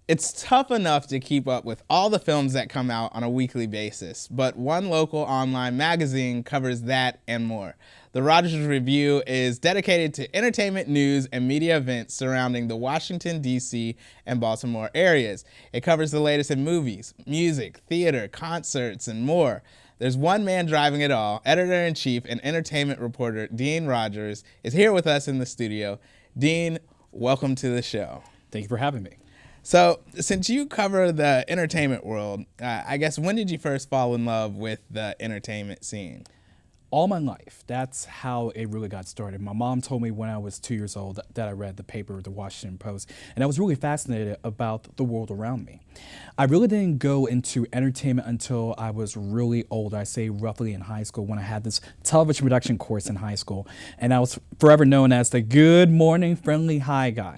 It's tough enough to keep up with all the films that come out on a weekly basis, but one local online magazine covers that and more. The Rogers Review is dedicated to entertainment, news, and media events surrounding the Washington, D.C., and Baltimore areas. It covers the latest in movies, music, theater, concerts, and more. There's one man driving it all. Editor-in-chief and entertainment reporter Dean Rogers is here with us in the studio. Dean, welcome to the show. Thank you for having me. So, since you cover the entertainment world, I guess when did you first fall in love with the entertainment scene? All my life, that's how it really got started. My mom told me when I was 2 years old that I read the paper, the Washington Post, and I was really fascinated about the world around me. I really didn't go into entertainment until I was really old, I say roughly in high school, when I had this television production course in high school, and I was forever known as the good morning friendly hi guy.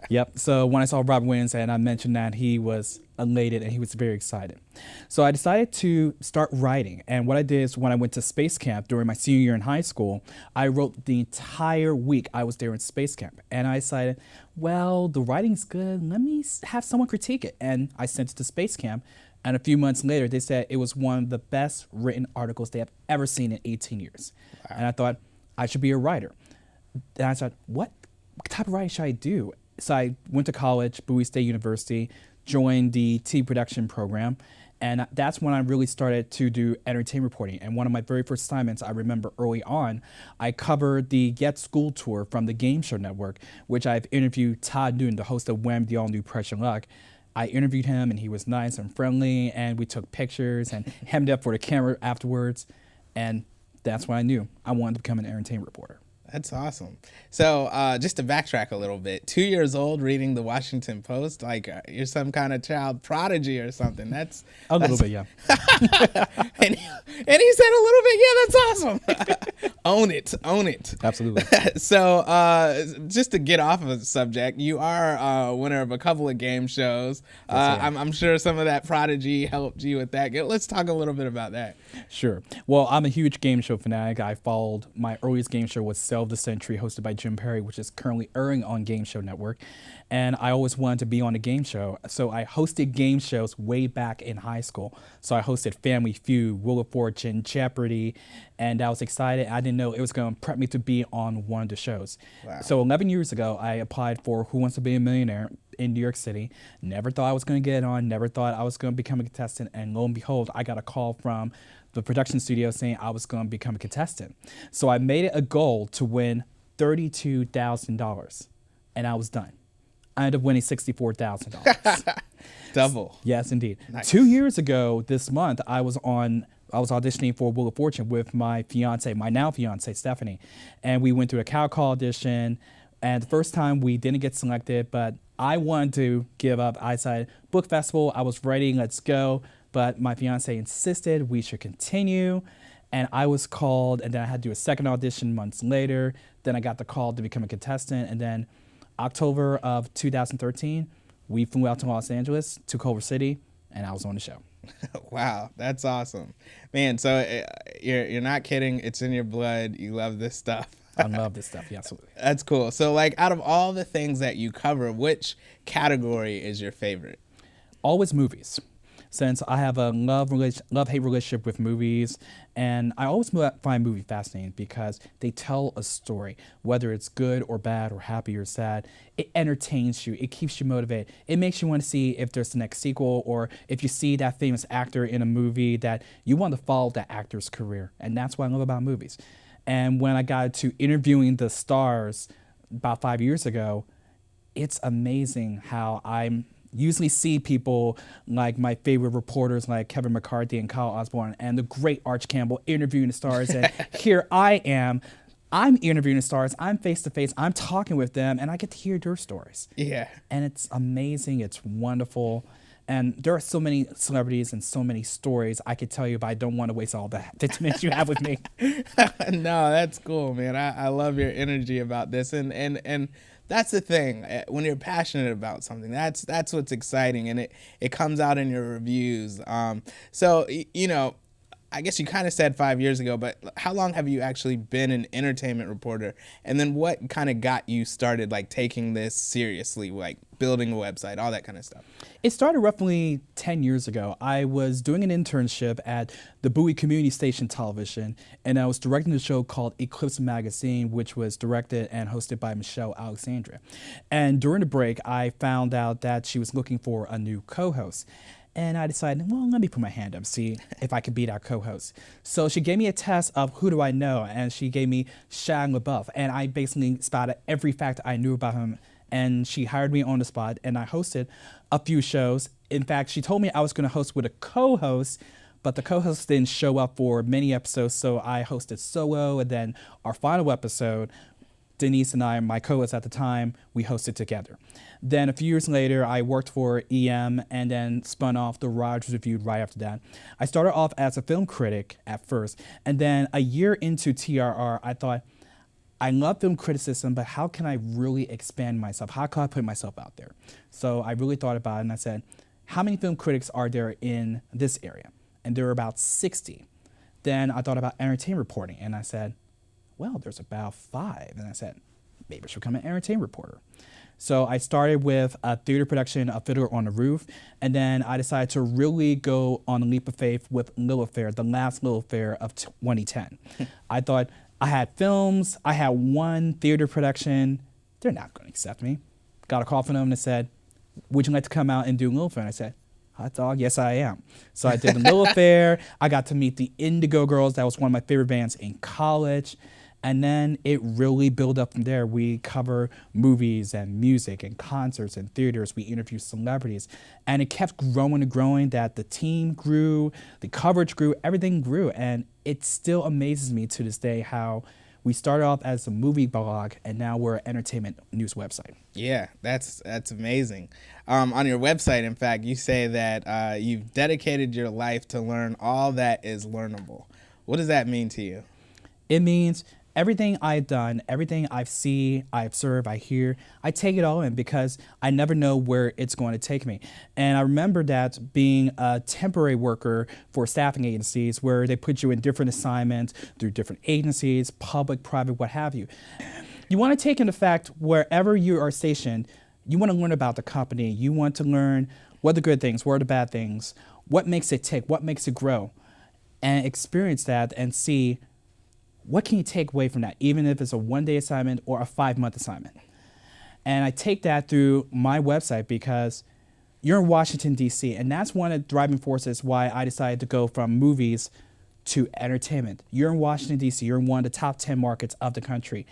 Yep, so when I saw Robin Williams and I mentioned that, he was elated and he was very excited. So I decided to start writing, and what I did is when I went to space camp during my senior year in high school, I wrote the entire week I was there in space camp, and I decided, well, the writing's good, let me have someone critique it, and I sent it to space camp, and a few months later they said it was one of the best written articles they have ever seen in 18 years. Wow. And I thought I should be a writer. And I thought, what type of writing should I do? So I went to college, Bowie State University, joined the TV production program, and that's when I really started to do entertainment reporting. And one of my very first assignments, I remember early on, I covered the Get School Tour from the Game Show Network, which I've interviewed Todd Newton, the host of Wham! The All New Pressure Luck. I interviewed him, and he was nice and friendly, and we took pictures and hemmed up for the camera afterwards, and that's when I knew I wanted to become an entertainment reporter. That's awesome. So just to backtrack a little bit, 2 years old reading the Washington Post, like you're some kind of child prodigy or something. That's a little bit, yeah. and he said a little bit, yeah, that's awesome. Own it, own it. Absolutely. So just to get off of the subject, you are a winner of a couple of game shows. I'm sure some of that prodigy helped you with that. Let's talk a little bit about that. Sure. Well, I'm a huge game show fanatic. I followed, my earliest game show was Sell of the Century, hosted by Jim Perry, which is currently airing on Game Show Network. And I always wanted to be on a game show. So I hosted game shows way back in high school. So I hosted Family Feud, Wheel of Fortune, Jeopardy, and I was excited. I didn't know it was going to prep me to be on one of the shows. Wow. So 11 years ago, I applied for Who Wants to Be a Millionaire in New York City. Never thought I was going to get on, never thought I was going to become a contestant. And lo and behold, I got a call from the production studio saying I was going to become a contestant. So I made it a goal to win $32,000, and I was done. I ended up winning $64,000. Double. Yes, indeed. Nice. 2 years ago this month, I was auditioning for Wheel of Fortune with my fiance, my now fiance, Stephanie, and we went through a cow call audition. And the first time we didn't get selected, but I wanted to give up. I decided, book festival, I was ready, let's go. But my fiance insisted we should continue. And I was called, and then I had to do a second audition months later. Then I got the call to become a contestant. And then October of 2013, we flew out to Los Angeles, to Culver City, and I was on the show. Wow, that's awesome. Man, so you're not kidding. It's in your blood. You love this stuff. I love this stuff, yeah, absolutely. That's cool. So like out of all the things that you cover, which category is your favorite? Always movies. Since I have a love-hate relationship with movies, and I always find movies fascinating because they tell a story, whether it's good or bad or happy or sad. It entertains you. It keeps you motivated. It makes you want to see if there's the next sequel, or if you see that famous actor in a movie that you want to follow that actor's career, and that's what I love about movies. And when I got to interviewing the stars about 5 years ago, it's amazing how I'm usually see people like my favorite reporters like Kevin McCarthy and Kyle Osborne and the great Arch Campbell interviewing the stars, and here I'm interviewing the stars, I'm face to face, I'm talking with them, and I get to hear their stories. Yeah. And it's amazing, it's wonderful. And there are so many celebrities and so many stories I could tell you, but I don't want to waste all the 15 minutes you have with me. No, that's cool, man. I love your energy about this, and that's the thing. When you're passionate about something, that's what's exciting, and it comes out in your reviews. So you know, I guess you kind of said 5 years ago, but how long have you actually been an entertainment reporter? And then what kind of got you started, like taking this seriously, like building a website, all that kind of stuff? It started roughly 10 years ago. I was doing an internship at the Bowie Community Station Television, and I was directing a show called Eclipse Magazine, which was directed and hosted by Michelle Alexandria. And during the break, I found out that she was looking for a new co-host. And I decided, well, let me put my hand up, see if I could beat our co-host. So she gave me a test of who do I know, and she gave me Shia LaBeouf, and I basically spotted every fact I knew about him, and she hired me on the spot, and I hosted a few shows. In fact, she told me I was going to host with a co-host, but the co-host didn't show up for many episodes, so I hosted solo, and then our final episode, Denise and I, my co-host at the time, we hosted together. Then a few years later, I worked for EM and then spun off the Rogers Review right after that. I started off as a film critic at first, and then a year into TRR, I thought, I love film criticism, but how can I really expand myself? How can I put myself out there? So I really thought about it, and I said, how many film critics are there in this area? And there were about 60. Then I thought about entertainment reporting, and I said, well, there's about 5. And I said, maybe I should become an entertainment reporter. So I started with a theater production of Fiddler on the Roof, and then I decided to really go on a leap of faith with Lilith Fair, the last Lilith Fair of 2010. I thought I had films, I had one theater production, they're not going to accept me. Got a call from them that said, would you like to come out and do Lilith Fair? And I said, hot dog, yes I am. So I did the Lilith Fair, I got to meet the Indigo Girls, that was one of my favorite bands in college. And then it really built up from there. We cover movies and music and concerts and theaters. We interview celebrities. And it kept growing and growing, that the team grew, the coverage grew, everything grew. And it still amazes me to this day how we started off as a movie blog and now we're an entertainment news website. Yeah, that's amazing. On your website, in fact, you say that you've dedicated your life to learn all that is learnable. What does that mean to you? It means everything I've done, everything I've seen, I observe, I hear, I take it all in because I never know where it's going to take me. And I remember that being a temporary worker for staffing agencies where they put you in different assignments through different agencies, public, private, what have you. You want to take into fact wherever you are stationed, you want to learn about the company. You want to learn what are the good things, what are the bad things, what makes it tick, what makes it grow, and experience that and see what can you take away from that, even if it's a one-day assignment or a 5-month assignment. And I take that through my website because you're in Washington, D.C., and that's one of the driving forces why I decided to go from movies to entertainment. You're in Washington, D.C., you're in one of the top 10 markets of the country.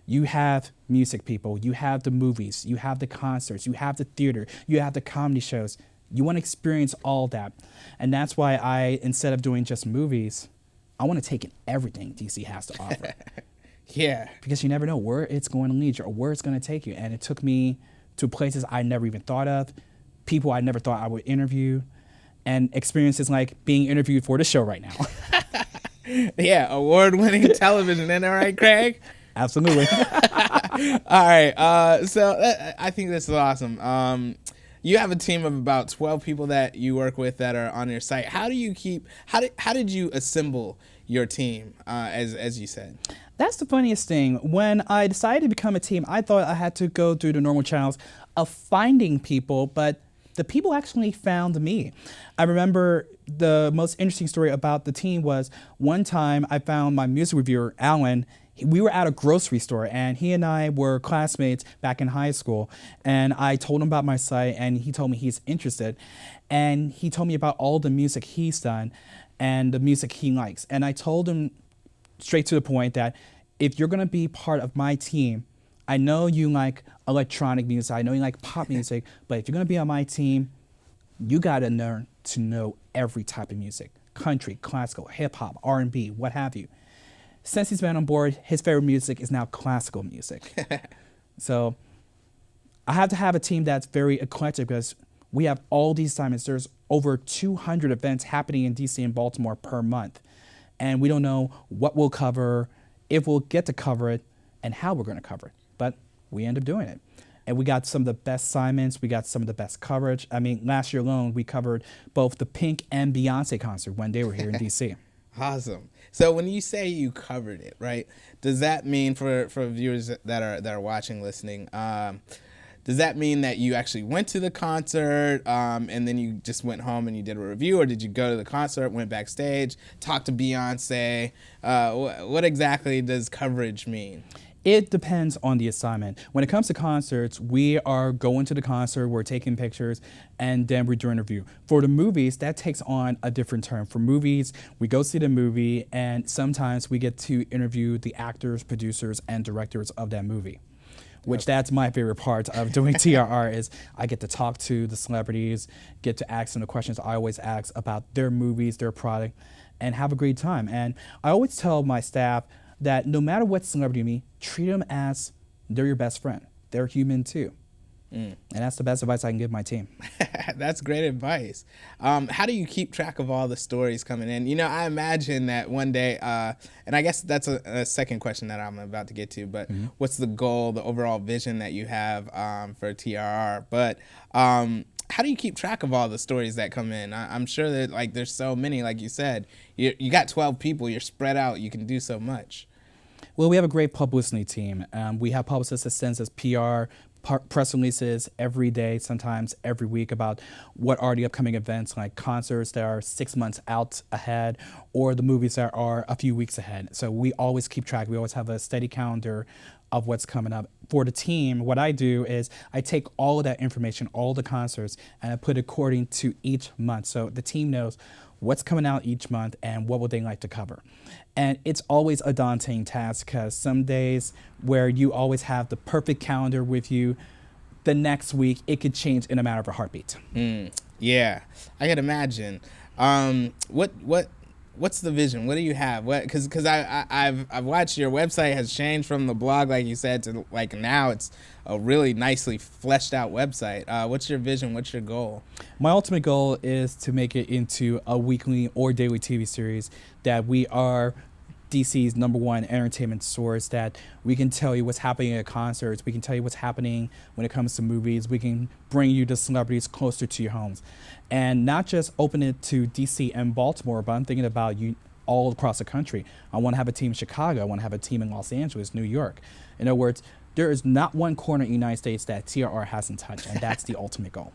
You have music people, you have the movies, you have the concerts, you have the theater, you have the comedy shows. You want to experience all that. And that's why I, instead of doing just movies, I want to take in everything DC has to offer. Yeah. Because you never know where it's going to lead you or where it's going to take you. And it took me to places I never even thought of, people I never thought I would interview, and experiences like being interviewed for the show right now. Yeah, award-winning television, isn't that right, Craig? Absolutely. All right, so I think this is awesome. You have a team of about 12 people that you work with that are on your site. How do you keep? How did you assemble your team? As you said, that's the funniest thing. When I decided to become a team, I thought I had to go through the normal channels of finding people, but the people actually found me. I remember the most interesting story about the team was one time I found my music reviewer, Alan. We were at a grocery store and he and I were classmates back in high school, and I told him about my site and he told me he's interested, and he told me about all the music he's done and the music he likes. And I told him straight to the point that if you're gonna be part of my team, I know you like electronic music, I know you like pop music, but if you're gonna be on my team, you gotta learn to know every type of music, country, classical, hip hop, R&B, what have you. Since he's been on board, his favorite music is now classical music. So I have to have a team that's very eclectic because we have all these assignments. There's over 200 events happening in DC and Baltimore per month. And we don't know what we'll cover, if we'll get to cover it, and how we're going to cover it. But we end up doing it. And we got some of the best assignments. We got some of the best coverage. I mean, last year alone, we covered both the Pink and Beyonce concert when they were here in DC. Awesome. So when you say you covered it, right? Does that mean for viewers that are watching, listening? Does that mean that you actually went to the concert and then you just went home and you did a review, or did you go to the concert, went backstage, talked to Beyonce? What exactly does coverage mean? It depends on the assignment. When it comes to concerts, we are going to the concert, we're taking pictures, and then we're doing a review. For the movies, that takes on a different term. For movies, we go see the movie, and sometimes we get to interview the actors, producers, and directors of that movie. Which that's my favorite part of doing TRR is I get to talk to the celebrities, get to ask them the questions I always ask about their movies, their product, and have a great time. And I always tell my staff that no matter what celebrity you meet, treat them as they're your best friend. They're human too. And that's the best advice I can give my team. That's great advice. How do you keep track of all the stories coming in? You know, I imagine that one day, and I guess that's a second question that I'm about to get to, but what's the goal, the overall vision that you have for TRR? But how do you keep track of all the stories that come in? I'm sure that like there's so many, like you said, you got 12 people, you're spread out, you can do so much. Well, we have a great publicity team. We have publicists that sends us PR, press releases every day, sometimes every week, about what are the upcoming events, like concerts that are 6 months out ahead, or the movies that are a few weeks ahead. So we always keep track. We always have a steady calendar of what's coming up. For the team, what I do is I take all of that information, all the concerts, and I put it according to each month. So the team knows what's coming out each month and what would they like to cover. And it's always a daunting task because some days where you always have the perfect calendar with you, the next week it could change in a matter of a heartbeat. Yeah, I can imagine. What's the vision? What do you have? Because I've watched your website has changed from the blog, like you said, to like now it's a really nicely fleshed out website. What's your vision? What's your goal? My ultimate goal is to make it into a weekly or daily TV series that we are DC's #1 entertainment source, that we can tell you what's happening at concerts, we can tell you what's happening when it comes to movies, we can bring you the celebrities closer to your homes. And not just open it to DC and Baltimore, but I'm thinking about you all across the country. I want to have a team in Chicago, I want to have a team in Los Angeles, New York. In other words, there is not one corner in the United States that TRR hasn't touched, and that's the ultimate goal.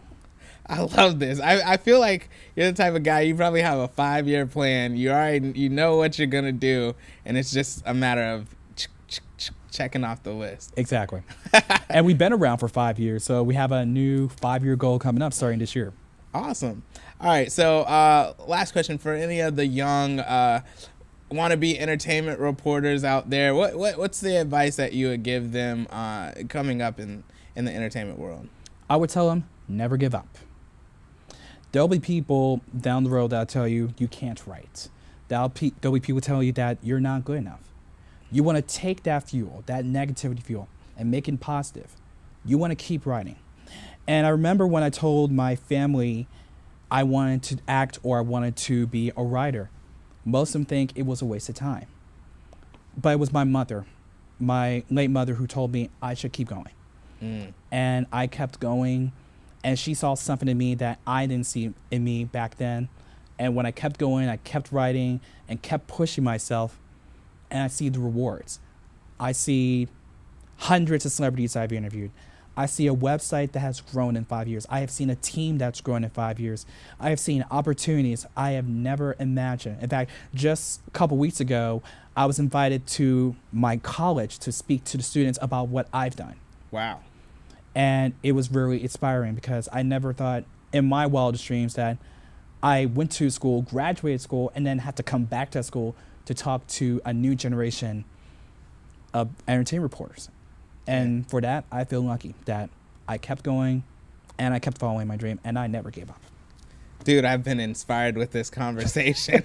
I love this. I feel like you're the type of guy, you probably have a 5-year plan. You know what you're going to do, and it's just a matter of checking off the list. Exactly. And we've been around for 5 years, so we have a new 5-year goal coming up starting this year. Awesome. All right, so last question for any of the young wannabe entertainment reporters out there. What's the advice that you would give them coming up in the entertainment world? I would tell them, never give up. There'll be people down the road that'll tell you you can't write. There'll be people telling you that you're not good enough. You want to take that fuel, that negativity fuel, and make it positive. You want to keep writing. And I remember when I told my family I wanted to act or I wanted to be a writer, most of them think it was a waste of time. But it was my mother, my late mother, who told me I should keep going. And I kept going. And she saw something in me that I didn't see in me back then. And when I kept going, I kept writing and kept pushing myself, and I see the rewards. I see hundreds of celebrities I've interviewed. I see a website that has grown in 5 years. I have seen a team that's grown in 5 years. I have seen opportunities I have never imagined. In fact, just a couple weeks ago, I was invited to my college to speak to the students about what I've done. Wow. And it was really inspiring because I never thought in my wildest dreams that I went to school, graduated school, and then had to come back to school to talk to a new generation of entertainment reporters. And for that, I feel lucky that I kept going and I kept following my dream and I never gave up. Dude, I've been inspired with this conversation.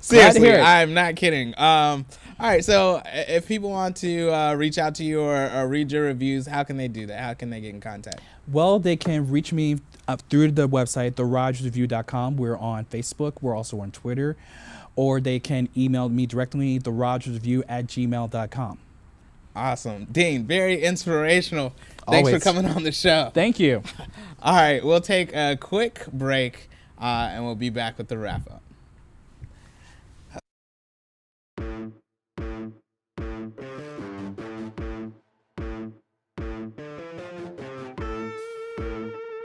Seriously, I'm not kidding. All right, so if people want to reach out to you or read your reviews, how can they do that? How can they get in contact? Well, they can reach me through the website, therogersreview.com. We're on Facebook. We're also on Twitter. Or they can email me directly, therogersreview@gmail.com. Awesome. Dean, very inspirational. Thanks for coming on the show. Thank you. All right, we'll take a quick break and we'll be back with the wrap up.